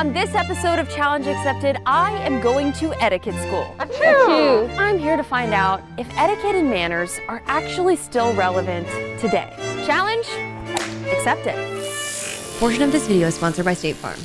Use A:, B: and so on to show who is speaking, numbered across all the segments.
A: On this episode of Challenge Accepted, I am going to etiquette school.
B: Achoo.
A: I'm here to find out if etiquette and manners are actually still relevant today. Challenge accepted.
C: Portion of this video is sponsored by State Farm.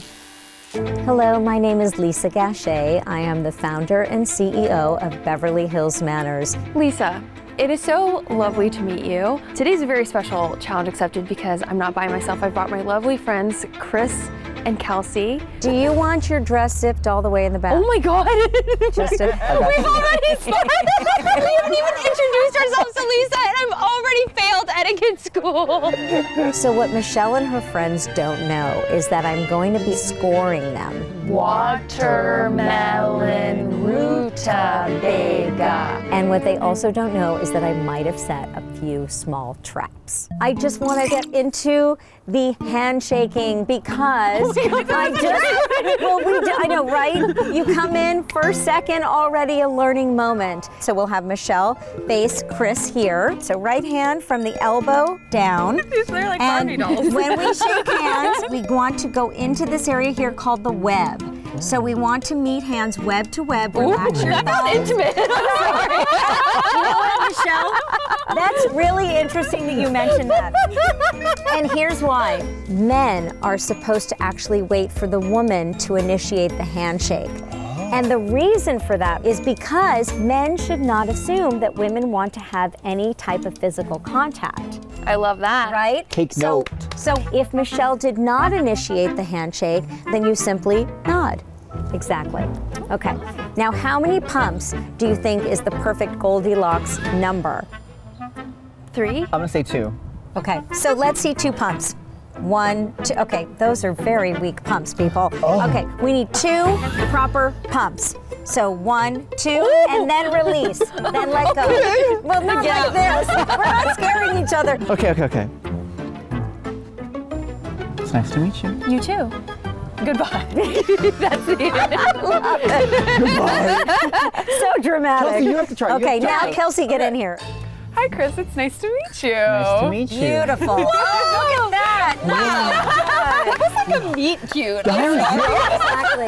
D: Hello, my name is Lisa GACHÉ. I am the founder and CEO of Beverly Hills Manners.
A: Lisa, it is so lovely to meet you. Today's a very special Challenge Accepted because I'm not by myself. I brought my lovely friends, Chris and Kelsey.
D: Do you want your dress zipped all the way in the back?
A: Oh my God.
D: Just a,
A: We've already started. We haven't even introduced ourselves to Lisa and I've already failed etiquette school.
D: So what Michelle and her friends don't know is that I'm going to be scoring them.
A: Watermelon rutabaga.
D: And what they also don't know is that I might have set a few small traps. I just want to get into the handshaking because I know, right? You come in, first second, already a learning moment. So we'll have Michelle face Chris here. So right hand from the elbow down.
A: These are like
D: and when we shake hands, we want to go into this area here called the web. So we want to meet hands web to web. Relax your thumbs.
A: Intimate. I'm sorry.
D: You know what, Michelle? That's really interesting that you mentioned that. And here's why. Men are supposed to actually wait for the woman to initiate the handshake. And the reason for that is because men should not assume that women want to have any type of physical contact.
A: I love that.
D: Right?
B: Take note.
D: So if Michelle did not initiate the handshake, then you simply nod. Exactly. Okay. Now, how many pumps do you think is the perfect Goldilocks number?
A: 3.
B: I'm gonna say 2.
D: Okay. So let's see 2 pumps. 1, 2. Okay. Those are very weak pumps, people.
B: Oh.
D: Okay. We need 2 proper pumps. So 1, 2, and then release. Then let go. Well, not like this. We're not scaring each other.
B: Okay. It's nice to meet you.
A: You too. Goodbye. That's it.
B: Goodbye.
D: So dramatic.
B: Kelsey, you have to try.
D: Okay, now Kelsey, get in here.
A: Hi, Chris. It's nice to meet you.
B: Nice to meet you.
D: Beautiful. Oh, look at that.
A: That was like a meet cute.
D: Exactly.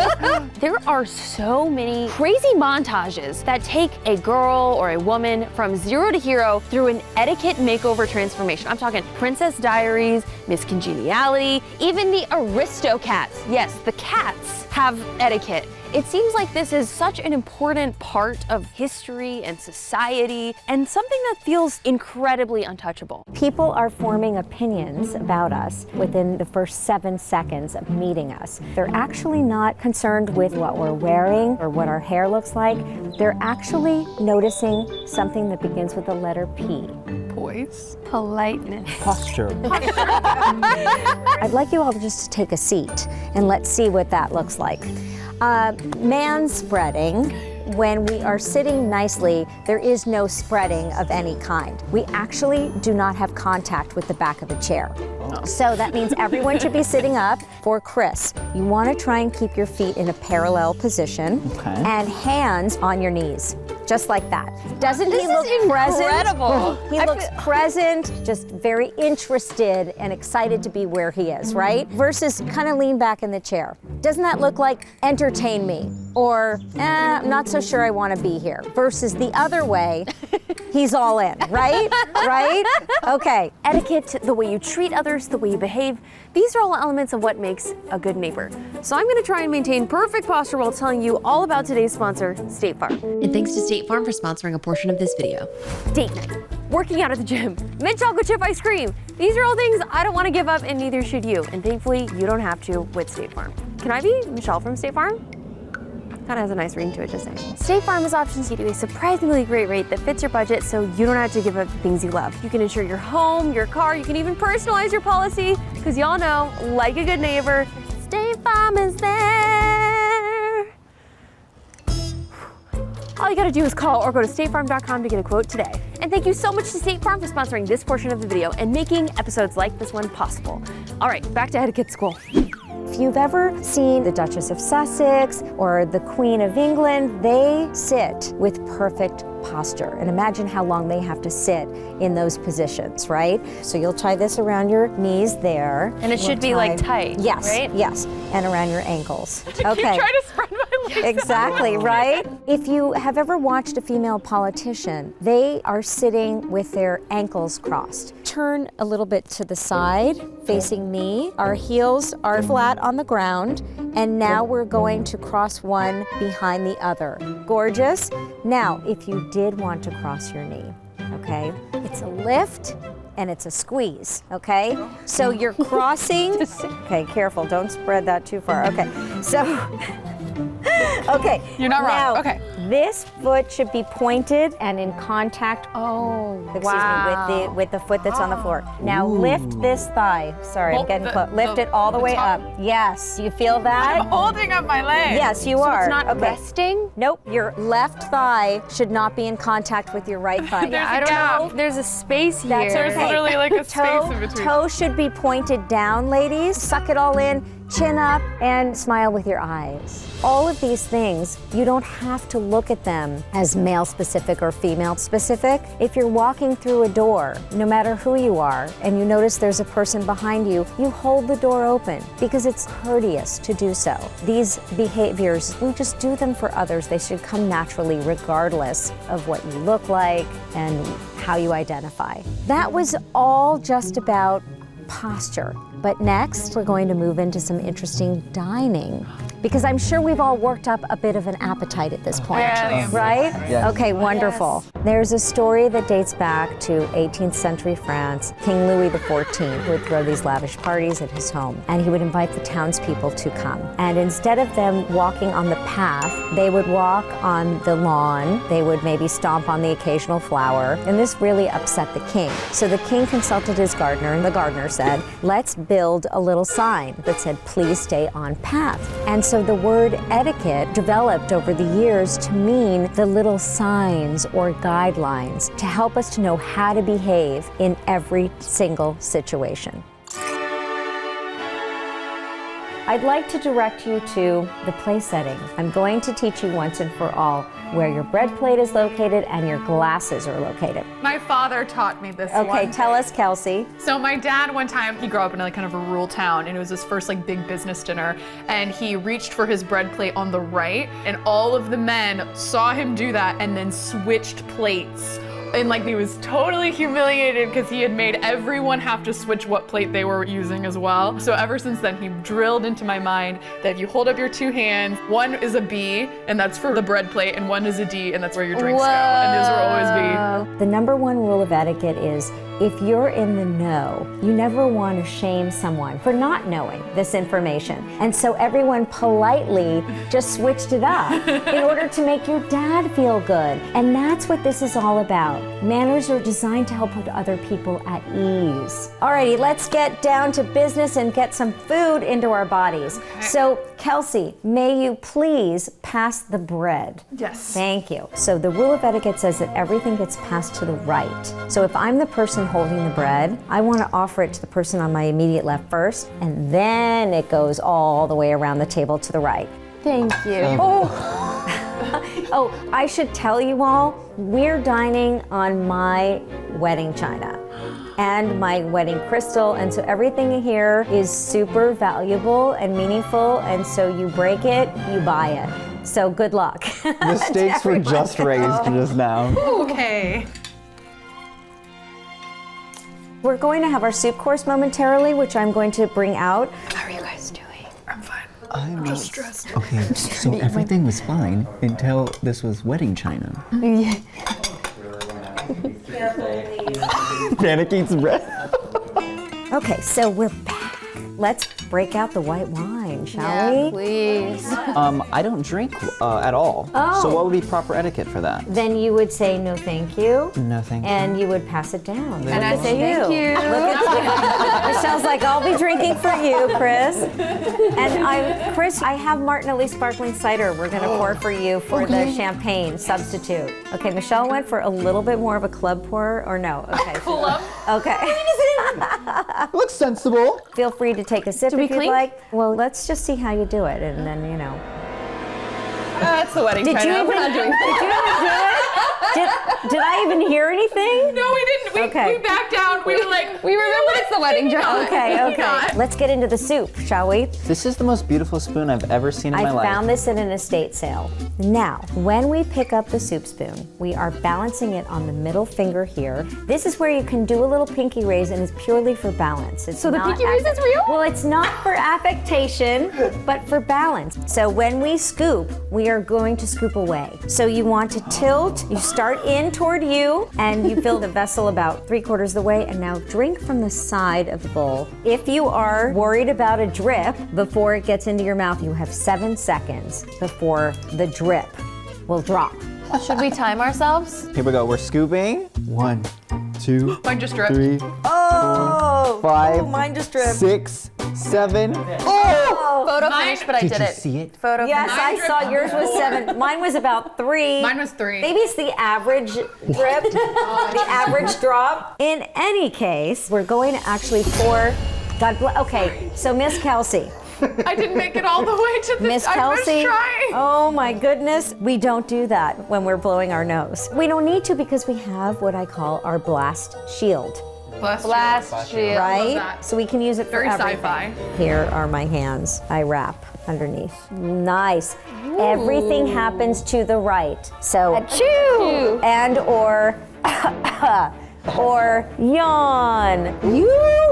A: There are so many crazy montages that take a girl or a woman from 0 to hero through an etiquette makeover transformation. I'm talking Princess Diaries, Miss Congeniality, even the Aristocats. Yes, the cats have etiquette. It seems like this is such an important part of history and society and something that feels incredibly untouchable.
D: People are forming opinions about us within the first 7 seconds of meeting us. They're actually not concerned with what we're wearing or what our hair looks like. They're actually noticing something that begins with the letter P.
A: Poise. Politeness.
B: Posture.
D: I'd like you all just to take a seat and let's see what that looks like. Man-spreading, when we are sitting nicely, there is no spreading of any kind. We actually do not have contact with the back of the chair. So that means everyone should be sitting up. For Chris, you want to try and keep your feet in a parallel position and hands on your knees. Just like that. Doesn't he look present?
A: Incredible.
D: He looks present, just very interested and excited to be where he is, right? Versus kind of lean back in the chair. Doesn't that look like entertain me? Or, I'm not so sure I want to be here. Versus the other way, he's all in, right? Right? Okay.
A: Etiquette, the way you treat others, the way you behave, these are all elements of what makes a good neighbor. So I'm going to try and maintain perfect posture while telling you all about today's sponsor, State Farm.
C: And thanks to State Farm for sponsoring a portion of this video.
A: Date night, working out at the gym, mint chocolate chip ice cream. These are all things I don't want to give up and neither should you. And thankfully, you don't have to with State Farm. Can I be Michelle from State Farm? Kind of has a nice ring to it, just saying. State Farm has options to give you a surprisingly great rate that fits your budget so you don't have to give up the things you love. You can insure your home, your car, you can even personalize your policy because y'all know, like a good neighbor, State Farm is there. All you gotta do is call or go to statefarm.com to get a quote today. And thank you so much to State Farm for sponsoring this portion of the video and making episodes like this one possible. All right, back to etiquette school.
D: If you've ever seen the Duchess of Sussex or the Queen of England, they sit with perfect posture. And imagine how long they have to sit in those positions, right? So you'll tie this around your knees there.
A: And it should be like tight,
D: yes,
A: right?
D: Yes, and around your ankles.
A: Keep trying to spread my legs.
D: Exactly, right? If you have ever watched a female politician, they are sitting with their ankles crossed. Turn a little bit to the side, facing me. Our heels are flat on the ground, and now we're going to cross one behind the other. Gorgeous. Now, if you did want to cross your knee, okay, it's a lift and it's a squeeze, okay? So you're crossing, okay, careful, don't spread that too far. Okay, so, okay.
E: You're not
D: now,
E: wrong, okay.
D: This foot should be pointed and in contact, with the foot that's on the floor. Now lift this thigh. Sorry, I'm getting close. Lift it all the way up. Yes, you feel that?
E: I'm holding up my leg.
D: Yes, you are.
A: It's not
D: okay.
A: resting?
D: Nope, your left thigh should not be in contact with your right thigh.
E: There's
A: I
E: a
A: don't
E: gap.
A: know if there's a space here.
D: That's
E: There's
D: okay.
E: literally like a space in between.
D: Toe should be pointed down, ladies. Suck it all in, chin up, and smile with your eyes. All of these things, you don't have to look at them as male specific or female specific. If you're walking through a door, no matter who you are, and you notice there's a person behind you, you hold the door open because it's courteous to do so. These behaviors, we just do them for others. They should come naturally regardless of what you look like and how you identify. That was all just about posture. But next, we're going to move into some interesting dining, because I'm sure we've all worked up a bit of an appetite at this point,
E: Yes.
D: right?
B: Yes.
D: Okay, wonderful. There's a story that dates back to 18th century France. King Louis XIV would throw these lavish parties at his home, and he would invite the townspeople to come. And instead of them walking on the path, they would walk on the lawn. They would maybe stomp on the occasional flower, and this really upset the king. So the king consulted his gardener, and the gardener said, let's build a little sign that said, please stay on path. And so the word etiquette developed over the years to mean the little signs or guidelines to help us to know how to behave in every single situation. I'd like to direct you to the place setting. I'm going to teach you once and for all where your bread plate is located and your glasses are located.
E: My father taught me this
D: Okay,
E: one
D: tell
E: day.
D: us, Kelsey.
E: So my dad, one time, he grew up in like kind of a rural town, and it was his first like big business dinner, and he reached for his bread plate on the right, and all of the men saw him do that and then switched plates. And like he was totally humiliated because he had made everyone have to switch what plate they were using as well. So ever since then, he drilled into my mind that if you hold up your two hands, one is a B, and that's for the bread plate, and one is a D, and that's where your drinks go. And those will always be.
D: The number one rule of etiquette is if you're in the know, you never want to shame someone for not knowing this information. And so everyone politely just switched it up in order to make your dad feel good. And that's what this is all about. Manners are designed to help put other people at ease. Alrighty, let's get down to business and get some food into our bodies. So, Kelsey, may you please pass the bread?
E: Yes.
D: Thank you. So the rule of etiquette says that everything gets passed to the right. So if I'm the person holding the bread, I want to offer it to the person on my immediate left first, and then it goes all the way around the table to the right.
A: Thank you.
D: Oh, I should tell you all, we're dining on my wedding china and my wedding crystal, and so everything here is super valuable and meaningful, and so you break it, you buy it. So good luck.
B: The stakes were just raised just now.
E: Okay.
D: We're going to have our soup course momentarily, which I'm going to bring out.
A: How are you guys doing?
E: I'm fine.
B: I'm
E: just stressed.
B: Okay, so everything was fine until this was wedding china. Panic eats bread.
D: Okay, so we're back. Let's break out the white wine, shall we?
A: Please.
B: I don't drink at all.
D: Oh.
B: So what would be proper etiquette for that?
D: Then you would say no thank you.
B: No, thank you.
D: And you would pass it down.
A: And I say thank you.
D: Look at you. Michelle's like, I'll be drinking for you, Chris. And Chris, I have Martinelli sparkling cider. We're gonna pour for you for the champagne substitute. Okay, Michelle went for a little bit more of a club pour, or no? Okay.
E: Club?
D: Okay.
B: Looks sensible.
D: Feel free to take a sip
A: we
D: if you'd
A: clink?
D: like. Well, let's just see how you do it, and then
A: That's the wedding
D: Did you
A: china.
D: even
A: We're not doing
D: did you even do it? Did I even hear anything?
E: No, we didn't. We backed down. We were like,
A: We remember it's the wedding china.
D: Okay. Let's get into the soup, shall we?
B: This is the most beautiful spoon I've ever seen in my
D: I
B: life.
D: found this in an estate sale. Now, when we pick up the soup spoon, we are balancing it on the middle finger here. This is where you can do a little pinky raise, and it's purely for balance. It's
A: So the
D: not
A: pinky raise is real?
D: Well, it's not for affectation, but for balance. So when we scoop, we are going to scoop away. So you want to tilt, you start in toward you, and you fill the vessel about 3/4 of the way, and now drink from the side of the bowl. If you are worried about a drip before it gets into your mouth, you have 7 seconds before the drip will drop.
A: Should we time ourselves?
B: Here we go. We're scooping. 1, 2,
E: Mine just dripped.
B: 3,
D: Oh!
B: 5,
D: mine just dripped.
B: 6, 7.
A: Photo
E: Mine-
A: finish, but I
B: Did
A: did
B: you
A: it.
B: see it?
A: Photo
D: Yes,
A: finish.
D: I
E: Mine
D: saw
E: dripped
D: yours was
E: 4.
D: 7. Mine was about 3.
E: Mine was 3.
D: Maybe it's the average drip, the average drop. In any case, we're going to actually pour. God bless. Okay, so Miss Kelsey.
E: I didn't make it all the way to the.
D: Miss
E: I was
D: Kelsey.
E: trying.
D: Oh my goodness. We don't do that when we're blowing our nose. We don't need to because we have what I call our blast shield,
A: Blast shield.
D: right?
E: that.
D: So we can use it for
E: Very
D: everything.
E: sci-fi.
D: Here are my hands. I wrap underneath. Nice. Everything happens to the right. So
A: Achoo!
D: and or yawn.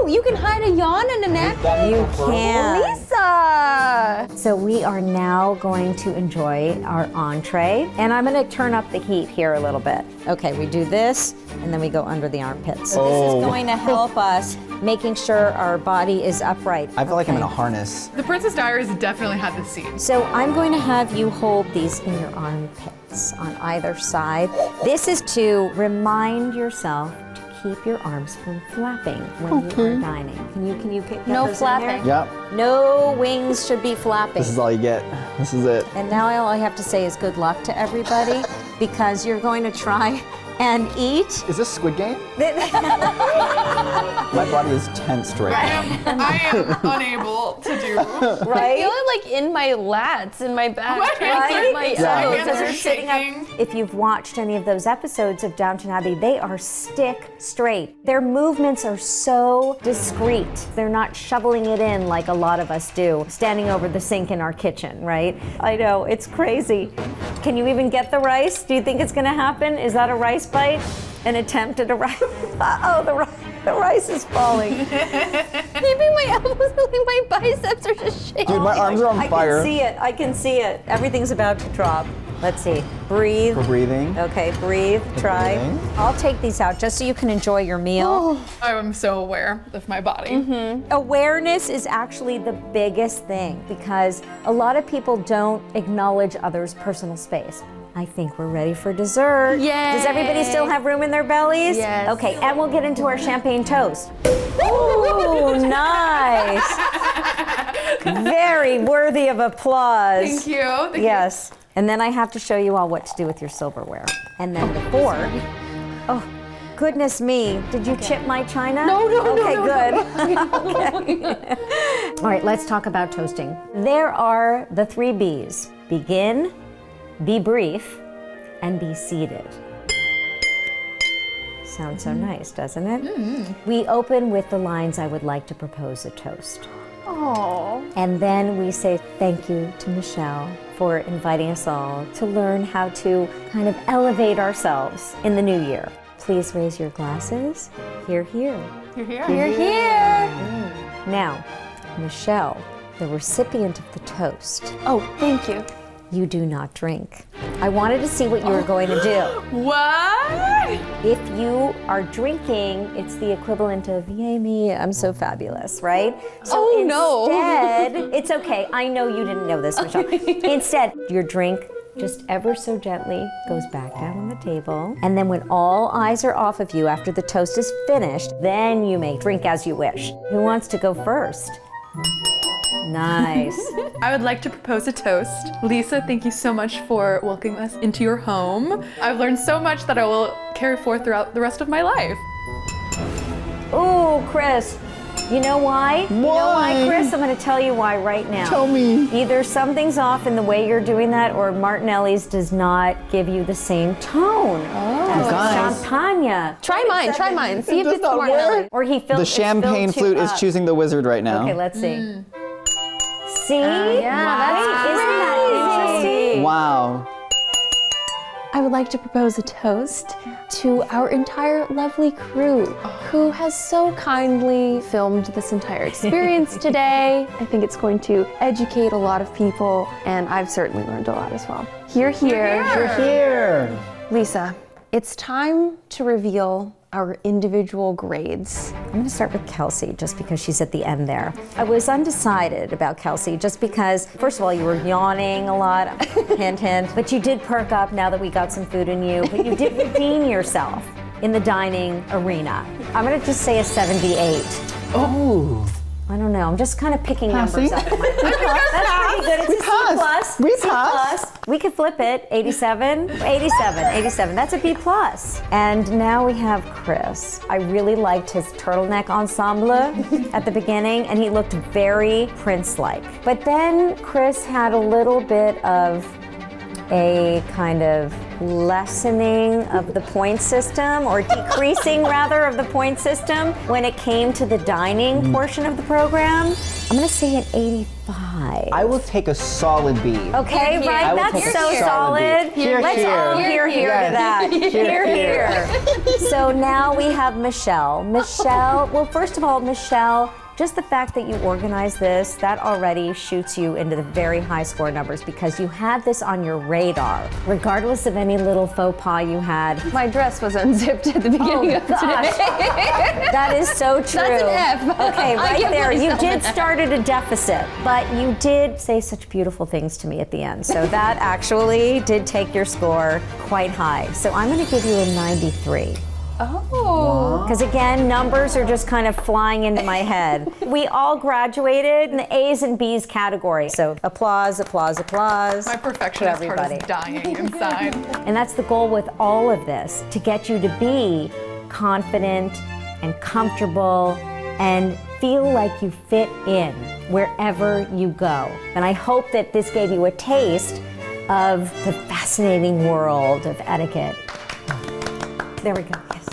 A: You can hide a yawn in a neck.
D: You can.
A: Lisa!
D: So we are now going to enjoy our entree, and I'm going to turn up the heat here a little bit. Okay, we do this, and then we go under the armpits. So this is going to help us making sure our body is upright.
B: I feel like I'm in a
D: Okay.
B: harness.
E: The Princess Diaries definitely had the seat.
D: So I'm going to have you hold these in your armpits on either side. This is to remind yourself to keep your arms from flapping when you are dining. Can you get
A: No
D: those in there?
A: flapping.
B: Yep.
D: No wings should be flapping.
B: This is all you get. This is it.
D: And now all I have to say is good luck to everybody because you're going to try and eat.
B: Is this Squid Game? My body is tensed right now.
E: I am unable to do.
A: I
D: Right?
A: feel it like in my lats, in my back.
E: Right?
A: My
B: Yeah.
A: elbows.
E: Hands
D: Because
E: are
D: you're sitting up.
E: shaking.
D: If you've watched any of those episodes of Downton Abbey, they are stick straight. Their movements are so discreet. They're not shoveling it in like a lot of us do, standing over the sink in our kitchen, right? I know, it's crazy. Can you even get the rice? Do you think it's gonna happen? Is that a rice bite? An attempt at a rice? Uh-oh, the rice is falling.
A: Maybe my elbows, my biceps are just shaking.
B: Dude, my arms are on
D: I
B: fire.
D: I can see it. Everything's about to drop. Let's see. Breathe.
B: We're breathing.
D: Okay, breathe, try.
B: breathing.
D: I'll take these out just so you can enjoy your meal.
E: I am so aware of my body.
D: Awareness is actually the biggest thing because a lot of people don't acknowledge others' personal space. I think we're ready for dessert.
A: Yay.
D: Does everybody still have room in their bellies?
A: Yes.
D: Okay, and we'll get into our champagne toast. Ooh, nice. Very worthy of applause.
E: Thank you. Thank
D: Yes. And then I have to show you all what to do with your silverware. And then the fork. Oh, goodness me. Did you chip my china?
A: No,
D: Okay,
A: no,
D: good. Okay. All right, let's talk about toasting. There are the 3 B's. Begin, be brief, and be seated. Sounds so nice, doesn't it? We open with the lines, I would like to propose a toast.
A: Oh.
D: And then we say thank you to Michelle for inviting us all to learn how to kind of elevate ourselves in the new year. Please raise your glasses. Hear, hear.
E: You're here.
A: You're here.
D: Now, Michelle, the recipient of the toast,
A: Oh, thank you.
D: you do not drink. I wanted to see what you were going to do.
E: What?
D: If you are drinking, it's the equivalent of, yay me, I'm so fabulous, right? So instead, it's okay, I know you didn't know this, Michelle. Instead, your drink just ever so gently goes back down on the table. And then when all eyes are off of you after the toast is finished, then you may drink as you wish. Who wants to go first? Nice.
E: I would like to propose a toast. Lisa, thank you so much for welcoming us into your home. I've learned so much that I will carry forth throughout the rest of my life.
D: Ooh, Chris. You know why? You know why, Chris? I'm going to tell you why right now.
B: Tell me.
D: Either something's off in the way you're doing that, or Martinelli's does not give you the same tone as
B: Guys.
D: champagne.
A: Try mine, try mine. See if
B: does
A: it's
B: not
A: Martinelli.
D: Or he filled
B: The champagne flute is choosing the wizard right now.
D: Okay, let's see. See?
A: that's
D: Isn't that interesting?
B: Wow.
A: I would like to propose a toast to our entire lovely crew who has so kindly filmed this entire experience today. I think it's going to educate a lot of people, and I've certainly learned a lot as well. Hear, hear.
B: You're here.
A: Lisa, it's time to reveal our individual grades.
D: I'm going to start with Kelsey, just because she's at the end there. I was undecided about Kelsey, just because, first of all, you were yawning a lot, hint, hint, but you did perk up now that we got some food in you, but you did redeem yourself in the dining arena. I'm going to just say a 78.
B: Oh.
D: I don't know, I'm just kind of picking numbers
B: Passing?
D: up. That's pretty good, it's a C plus.
B: We
D: C
B: passed.
D: plus. We could flip it, 87, 87, that's a B plus. And now we have Chris. I really liked his turtleneck ensemble at the beginning, and he looked very Prince-like. But then Chris had a little bit of a kind of lessening of the point system, or decreasing rather of the point system when it came to the dining portion of the program. I'm gonna say an 85.
B: I will take a solid B.
D: Okay,
B: I
D: right?
B: will
D: That's
B: take a
D: so
B: solid
D: solid.
B: B. Here,
D: Let's
B: here.
D: all hear to that. Hear. So now we have Michelle. Michelle, well, first of all, Michelle, just the fact that you organized this, that already shoots you into the very high score numbers, because you had this on your radar, regardless of any little faux pas you had.
A: My dress was unzipped at the beginning of today.
D: That is so true.
A: That's an F.
D: Okay,
A: I
D: right
A: give
D: there. You
A: myself
D: did
A: an F.
D: start at a deficit, but you did say such beautiful things to me at the end. So that actually did take your score quite high. So I'm going to give you a 93.
A: Oh.
D: Because again, numbers are just kind of flying into my head. We all graduated in the A's and B's category. So applause, applause, applause.
E: My perfectionist heart
D: everybody.
E: is dying inside.
D: And that's the goal with all of this, to get you to be confident and comfortable and feel like you fit in wherever you go. And I hope that this gave you a taste of the fascinating world of etiquette. There we go, yes.